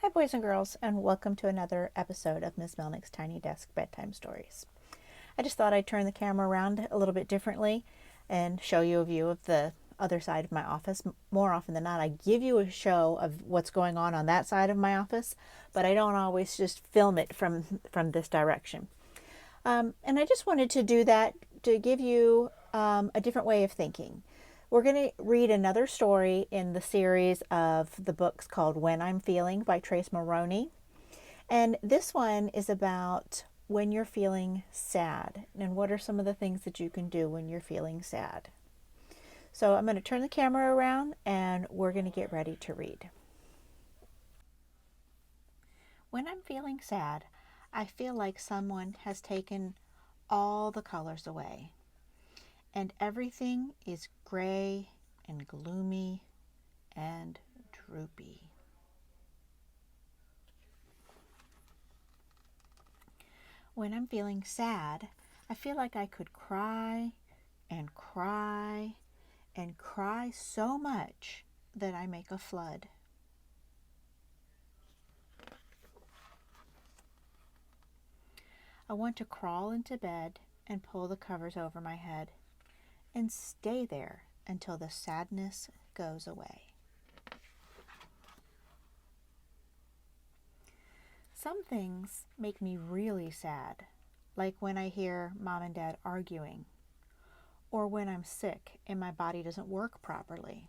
Hi, boys and girls, and welcome to another episode of Miss Melnick's Tiny Desk Bedtime Stories. I just thought I'd turn the camera around a little bit differently and show you a view of the other side of my office. More often than not, I give you a show of what's going on that side of my office, but I don't always just film it from this direction. And I just wanted to do that to give you a different way of thinking. We're going to read another story in the series of the books called When I'm Feeling by Trace Moroney. And this one is about when you're feeling sad and what are some of the things that you can do when you're feeling sad. So I'm going to turn the camera around and we're going to get ready to read. When I'm feeling sad, I feel like someone has taken all the colors away, and everything is gray and gloomy and droopy. When I'm feeling sad, I feel like I could cry and cry and cry so much that I make a flood. I want to crawl into bed and pull the covers over my head and stay there until the sadness goes away. Some things make me really sad, like when I hear Mom and Dad arguing, or when I'm sick and my body doesn't work properly,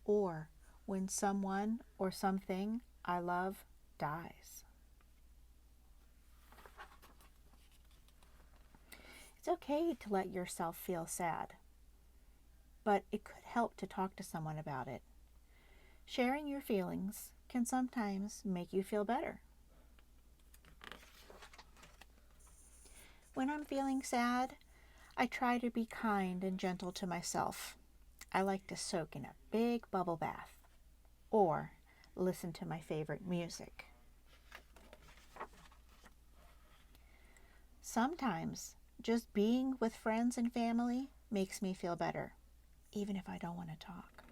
or when someone or something I love dies. It's okay to let yourself feel sad, but it could help to talk to someone about it. Sharing your feelings can sometimes make you feel better. When I'm feeling sad, I try to be kind and gentle to myself. I like to soak in a big bubble bath or listen to my favorite music. Sometimes just being with friends and family makes me feel better, even if I don't want to talk.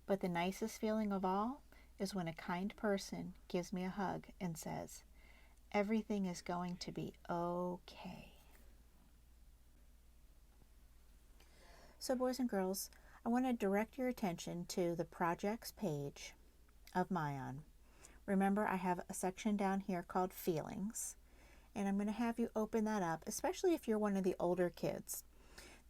But the nicest feeling of all is when a kind person gives me a hug and says, "Everything is going to be okay." So, boys and girls, I want to direct your attention to the projects page of myON. Remember, I have a section down here called Feelings, and I'm going to have you open that up, especially if you're one of the older kids.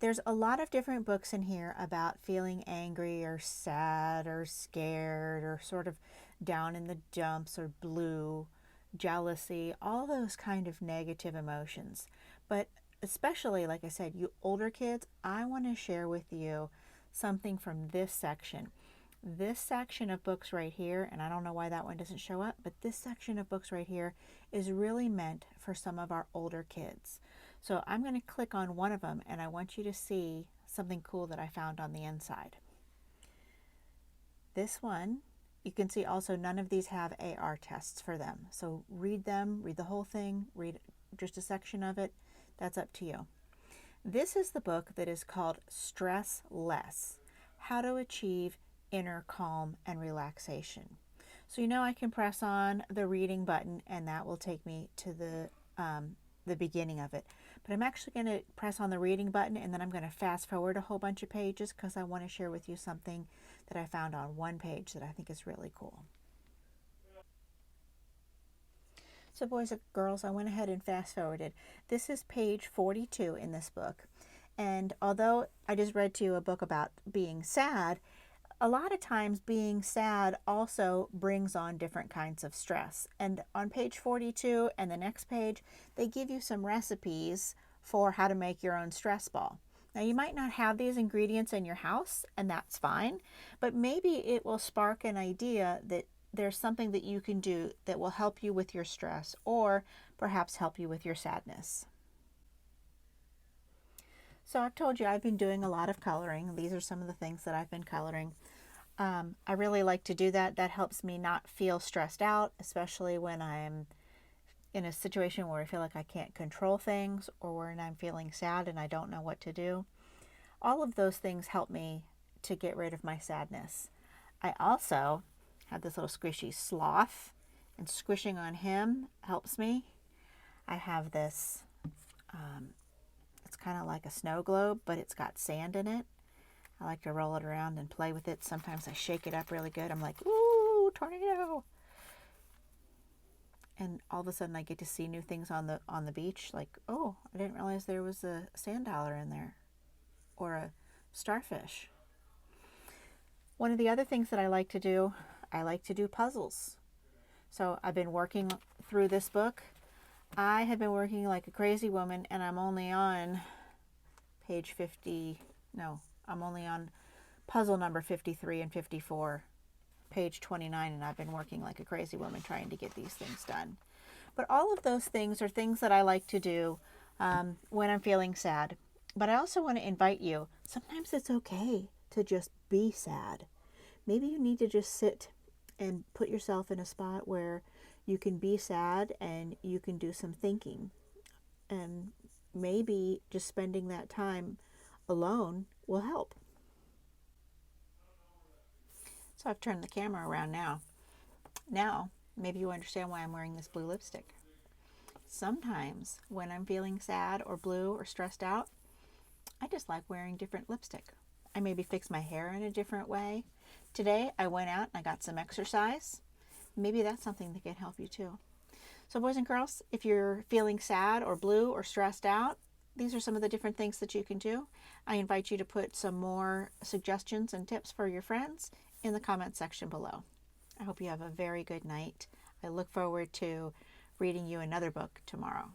There's a lot of different books in here about feeling angry or sad or scared or sort of down in the dumps or blue, jealousy, all those kind of negative emotions. But especially, like I said, you older kids, I want to share with you something from this section. This section of books right here, and I don't know why that one doesn't show up, but this section of books right here is really meant for some of our older kids. So I'm going to click on one of them and I want you to see something cool that I found on the inside. This one, you can see also none of these have AR tests for them. So read them, read the whole thing, read just a section of it. That's up to you. This is the book that is called Stress Less: How to Achieve Inner Calm and Relaxation. So I can press on the reading button and that will take me to the beginning of it. But I'm actually going to press on the reading button and then I'm going to fast forward a whole bunch of pages because I want to share with you something that I found on one page that I think is really cool. So boys and girls, I went ahead and fast forwarded. This is page 42 in this book. And although I just read to you a book about being sad, a lot of times being sad also brings on different kinds of stress. And on page 42 and the next page, they give you some recipes for how to make your own stress ball. Now, you might not have these ingredients in your house, and that's fine, but maybe it will spark an idea that there's something that you can do that will help you with your stress or perhaps help you with your sadness. So I've told you I've been doing a lot of coloring. These are some of the things that I've been coloring. I really like to do that. That helps me not feel stressed out, especially when I'm in a situation where I feel like I can't control things or when I'm feeling sad and I don't know what to do. All of those things help me to get rid of my sadness. I also have this little squishy sloth, and squishing on him helps me. I have this, it's kind of like a snow globe, but it's got sand in it. I like to roll it around and play with it. Sometimes I shake it up really good. I'm like, ooh, tornado. And all of a sudden I get to see new things on the beach. Like, oh, I didn't realize there was a sand dollar in there, or a starfish. One of the other things that I like to do puzzles. So I've been working through this book. I have been working like a crazy woman, and I'm only on page 50. No, I'm only on puzzle number 53 and 54, page 29, and I've been working like a crazy woman trying to get these things done. But all of those things are things that I like to do when I'm feeling sad. But I also want to invite you, sometimes it's okay to just be sad. Maybe you need to just sit and put yourself in a spot where you can be sad and you can do some thinking. And maybe just spending that time alone will help. So I've turned the camera around now. Now, maybe you understand why I'm wearing this blue lipstick. Sometimes when I'm feeling sad or blue or stressed out, I just like wearing different lipstick. I maybe fix my hair in a different way. Today I went out and I got some exercise. Maybe that's something that can help you too. So boys and girls, if you're feeling sad or blue or stressed out, these are some of the different things that you can do. I invite you to put some more suggestions and tips for your friends in the comment section below. I hope you have a very good night. I look forward to reading you another book tomorrow.